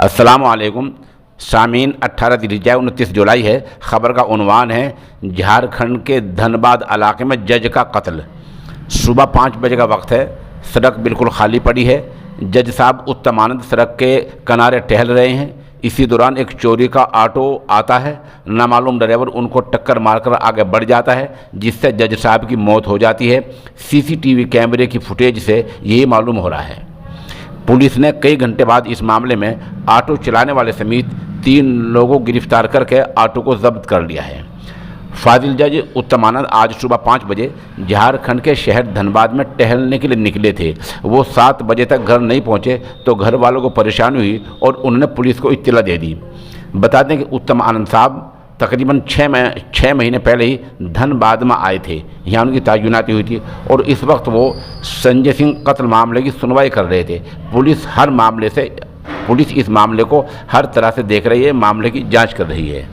अस्सलामु अलैकुम सामीन 18 दिलीजा 29 जुलाई है। ख़बर का उन्वान है झारखंड के धनबाद इलाके में जज का कत्ल। सुबह 5 बजे का वक्त है। सड़क बिल्कुल खाली पड़ी है। जज साहब उत्तमानंद सड़क के किनारे टहल रहे हैं। इसी दौरान एक चोरी का ऑटो आता है। नामालूम ड्राइवर उनको टक्कर मारकर आगे बढ़ जाता है, जिससे जज साहब की मौत हो जाती है। सीसीटीवी कैमरे की फुटेज से यही मालूम हो रहा है। पुलिस ने कई घंटे बाद इस मामले में ऑटो चलाने वाले समेत 3 लोगों को गिरफ्तार करके ऑटो को जब्त कर लिया है। फाजिल जज उत्तमानंद आज सुबह 5 बजे झारखंड के शहर धनबाद में टहलने के लिए निकले थे। वो 7 बजे तक घर नहीं पहुंचे तो घर वालों को परेशानी हुई और उन्होंने पुलिस को इत्तला दे दी। बता दें कि उत्तमानंद साहब तकरीबन 6 महीने पहले ही धनबाद में आए थे। यहाँ उनकी तैनाती हुई थी और इस वक्त वो संजय सिंह कत्ल मामले की सुनवाई कर रहे थे। पुलिस इस मामले को हर तरह से देख रही है, मामले की जांच कर रही है।